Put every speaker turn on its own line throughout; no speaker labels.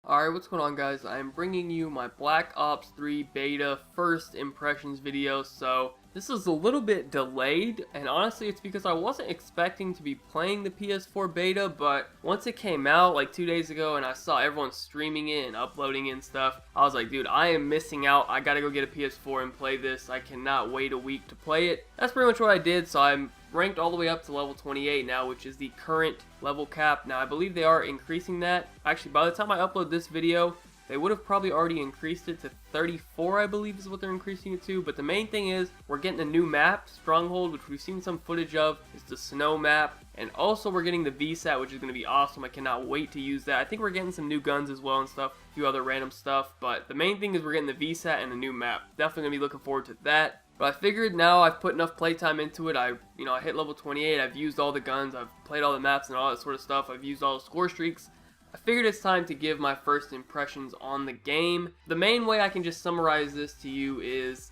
Alright, what's going on guys? I'm bringing you my Black Ops 3 beta first impressions video. So this is a little bit delayed, and honestly it's because I wasn't expecting to be playing the PS4 beta, but once it came out like 2 days ago and I saw everyone streaming it and uploading it and stuff, I was like, dude, I am missing out. I gotta go get a PS4 and play this. I cannot wait a week to play it. That's pretty much what I did, so I'm ranked all the way up to level 28 now, which is the current level cap. Now I believe they are increasing that. Actually, by the time I upload this video, they would have probably already increased it to 34, I believe is what they're increasing it to. But the main thing is we're getting a new map, Stronghold, which we've seen some footage of. It's the snow map, and also we're getting the VSAT, which is going to be awesome. I cannot wait to use that. I think we're getting some new guns as well and stuff, a few other random stuff, but the main thing is we're getting the VSAT and a new map. Definitely going to be looking forward to that. But I figured now I've put enough playtime into it. I hit level 28. I've used all the guns. I've played all the maps and all that sort of stuff. I've used all the score streaks. I figured it's time to give my first impressions on the game. The main way I can just summarize this to you is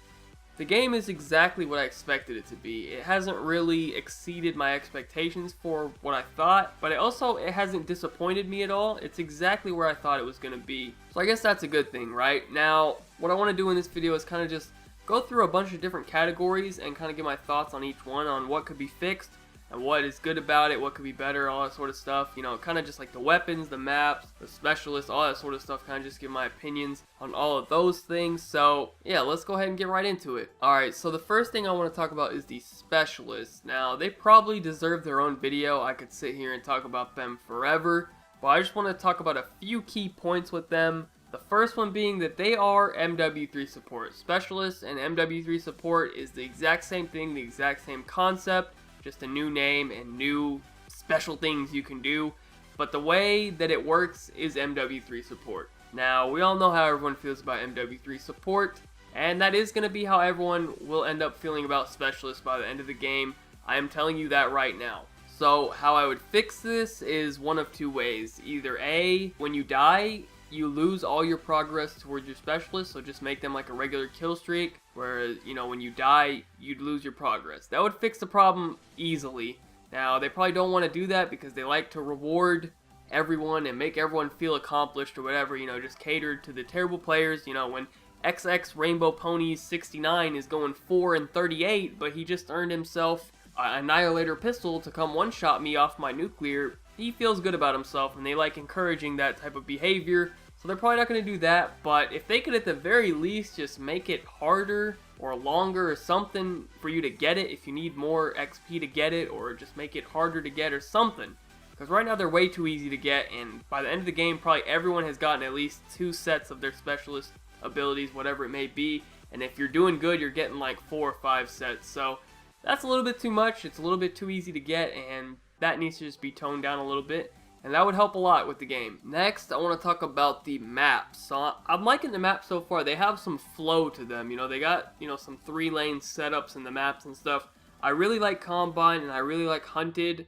the game is exactly what I expected it to be. It hasn't really exceeded my expectations for what I thought, but it hasn't disappointed me at all. It's exactly where I thought it was going to be. So I guess that's a good thing, right? Now, what I want to do in this video is kind of just go through a bunch of different categories and kind of give my thoughts on each one, on what could be fixed and what is good about it, what could be better, all that sort of stuff. Kind of just like the weapons, the maps, the specialists, all that sort of stuff, kind of just give my opinions on all of those things. So yeah, let's go ahead and get right into it. Alright, so the first thing I want to talk about is the specialists. Now, they probably deserve their own video. I could sit here and talk about them forever, but I just want to talk about a few key points with them. The first one being that they are MW3 support. Specialists and MW3 support is the exact same thing, the exact same concept, just a new name and new special things you can do. But the way that it works is MW3 support. Now, we all know how everyone feels about MW3 support, and that is going to be how everyone will end up feeling about specialists by the end of the game. I am telling you that right now. So, how I would fix this is one of two ways. Either A, when you die, you lose all your progress towards your specialist, so just make them like a regular kill streak, where, when you die, you'd lose your progress. That would fix the problem easily. Now, they probably don't want to do that because they like to reward everyone and make everyone feel accomplished or whatever, just catered to the terrible players. When XX Rainbow Ponies 69 is going 4 and 38, but he just earned himself an Annihilator pistol to come one-shot me off my nuclear, he feels good about himself, and they like encouraging that type of behavior. So they're probably not going to do that, but if they could at the very least just make it harder or longer or something for you to get it, if you need more XP to get it, or just make it harder to get or something. Because right now they're way too easy to get, and by the end of the game probably everyone has gotten at least 2 sets of their specialist abilities, whatever it may be. And if you're doing good, you're getting like 4 or 5 sets. So that's a little bit too much. It's a little bit too easy to get, and that needs to just be toned down a little bit, and that would help a lot with the game. Next, I want to talk about the maps. So I'm liking the maps so far. They have some flow to them. They got, some 3-lane setups in the maps and stuff. I really like Combine, and I really like Hunted.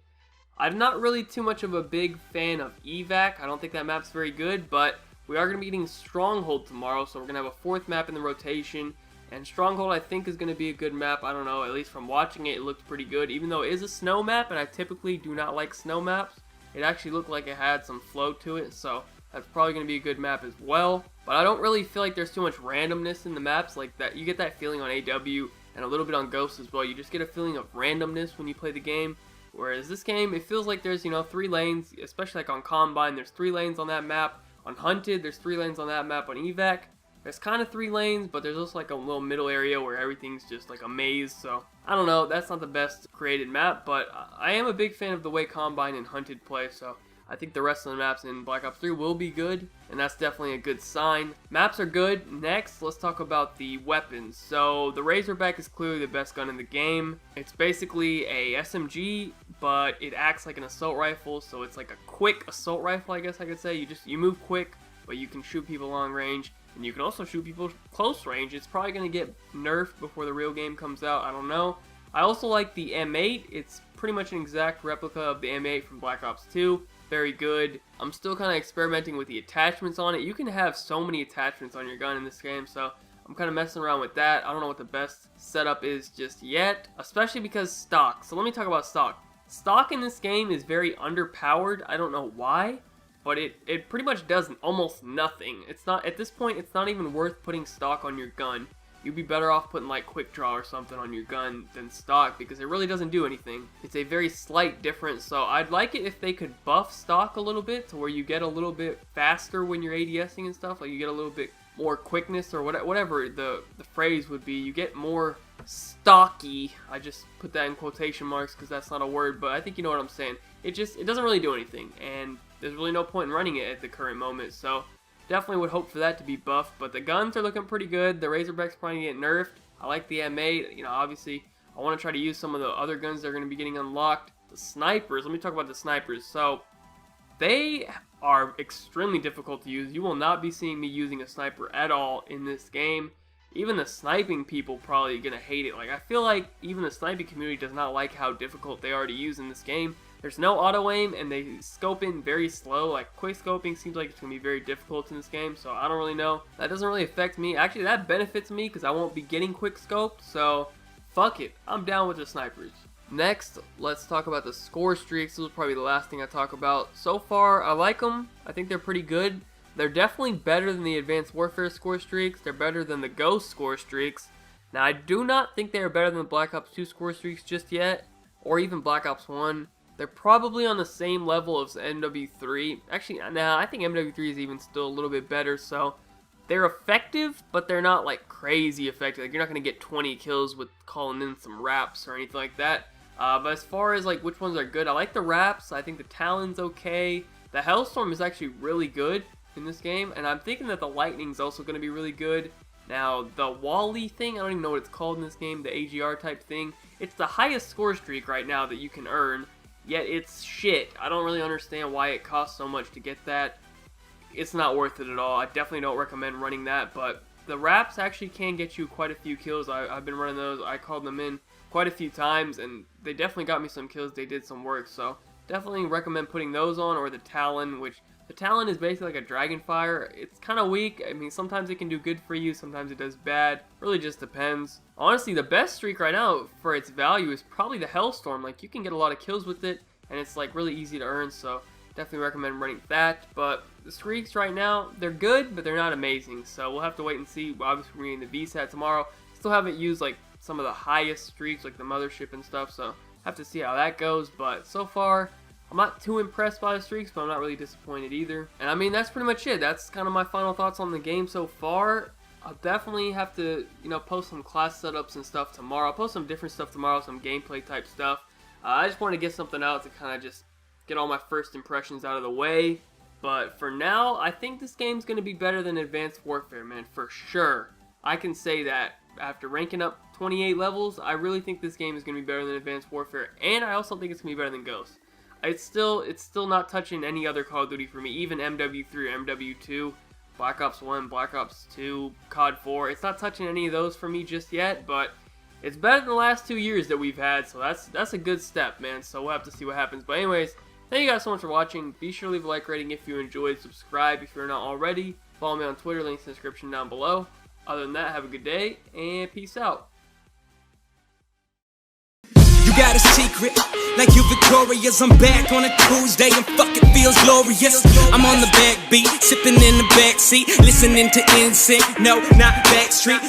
I'm not really too much of a big fan of Evac. I don't think that map's very good, but we are going to be getting Stronghold tomorrow, so we're going to have a 4th map in the rotation. And Stronghold, I think, is going to be a good map. I don't know, at least from watching it, it looked pretty good. Even though it is a snow map, and I typically do not like snow maps, it actually looked like it had some flow to it, so that's probably going to be a good map as well. But I don't really feel like there's too much randomness in the maps like that. You get that feeling on AW and a little bit on Ghost as well. You just get a feeling of randomness when you play the game. Whereas this game, it feels like there's, 3 lanes, especially like on Combine, there's 3 lanes on that map. On Hunted, there's 3 lanes on that map. On Evac, there's kind of 3 lanes, but there's also like a little middle area where everything's just like a maze. So I don't know, that's not the best created map, but I am a big fan of the way Combine and Hunted play, so I think the rest of the maps in Black Ops 3 will be good, and that's definitely a good sign. Maps are good. Next, let's talk about the weapons. So the Razorback is clearly the best gun in the game. It's basically a SMG, but it acts like an assault rifle, so it's like a quick assault rifle, I guess I could say. You move quick, but you can shoot people long range. And you can also shoot people close range. It's probably going to get nerfed before the real game comes out. I don't know. I also like the M8. It's pretty much an exact replica of the M8 from Black Ops 2. Very good. I'm still kind of experimenting with the attachments on it. You can have so many attachments on your gun in this game, so I'm kind of messing around with that. I don't know what the best setup is just yet, especially because stock. So let me talk about stock. Stock in this game is very underpowered. I don't know why, but it pretty much does almost nothing. It's not, at this point, it's not even worth putting stock on your gun. You'd be better off putting like quick draw or something on your gun than stock, because it really doesn't do anything. It's a very slight difference, so I'd like it if they could buff stock a little bit to where you get a little bit faster when you're ADSing and stuff, like you get a little bit more quickness or whatever the phrase would be. You get more stocky. I just put that in quotation marks because that's not a word, but I think you know what I'm saying. It doesn't really do anything, and there's really no point in running it at the current moment, so definitely would hope for that to be buffed. But the guns are looking pretty good. The Razorback's probably get nerfed. I like the M8. You know, obviously I want to try to use some of the other guns that are going to be getting unlocked. The snipers, let me talk about the snipers. So they are extremely difficult to use. You will not be seeing me using a sniper at all in this game. Even the sniping people probably gonna hate it. Like, I feel like even the sniping community does not like how difficult they are to use in this game. There's no auto aim, and they scope in very slow. Like, quick scoping seems like it's gonna be very difficult in this game, so I don't really know. That doesn't really affect me. Actually, that benefits me because I won't be getting quick scoped, so fuck it. I'm down with the snipers. Next, let's talk about the score streaks. This will probably be the last thing I talk about. So far, I like them. I think they're pretty good. They're definitely better than the Advanced Warfare score streaks. They're better than the Ghost score streaks. Now, I do not think they are better than the Black Ops 2 score streaks just yet, or even Black Ops 1. They're probably on the same level as MW3. Actually, nah, I think MW3 is even still a little bit better, so they're effective, but they're not like crazy effective. Like, you're not going to get 20 kills with calling in some raps or anything like that. But as far as like which ones are good, I like the raps. I think the Talon's okay. The Hellstorm is actually really good in this game, and I'm thinking that the Lightning's also going to be really good. Now, the Wally thing, I don't even know what it's called in this game, the AGR type thing. It's the highest score streak right now that you can earn, yet it's shit. I don't really understand why it costs so much to get that. It's not worth it at all. I definitely don't recommend running that, but the raps actually can get you quite a few kills. I've been running those. I called them in quite a few times, and they definitely got me some kills. They did some work, so definitely recommend putting those on, or the Talon, which the Talon is basically like a Dragonfire. It's kind of weak. I mean, sometimes it can do good for you, sometimes it does bad. Really just depends. Honestly, the best streak right now for its value is probably the Hellstorm. Like, you can get a lot of kills with it, and it's like really easy to earn, so definitely recommend running that. But the streaks right now, they're good, but they're not amazing, so we'll have to wait and see. Obviously, we're getting the VSAT tomorrow. Still haven't used like some of the highest streaks, like the Mothership and stuff, so have to see how that goes. But so far, I'm not too impressed by the streaks, but I'm not really disappointed either. And I mean, that's pretty much it. That's kind of my final thoughts on the game so far. I'll definitely have to, you know, post some class setups and stuff tomorrow. I'll post some different stuff tomorrow, some gameplay type stuff. I just want to get something out to kind of just get all my first impressions out of the way. But for now, I think this game's going to be better than Advanced Warfare, man, for sure. I can say that. After ranking up 28 levels, I really think this game is going to be better than Advanced Warfare, and I also think it's going to be better than Ghost. It's still not touching any other Call of Duty for me, even MW3 or MW2, Black Ops 1, Black Ops 2, COD 4. It's not touching any of those for me just yet, but it's better than the last 2 years that we've had, so that's a good step, man. So we'll have to see what happens. But anyways, thank you guys so much for watching. Be sure to leave a like rating if you enjoyed. Subscribe if you're not already. Follow me on Twitter, links in the description down below. Other than that, have a good day, and peace out.
You got a secret, like you victorious. I'm back on a Tuesday and fucking feels glorious. I'm on the backbeat, sipping in the backseat, listening to NSYNC. No, not Backstreet.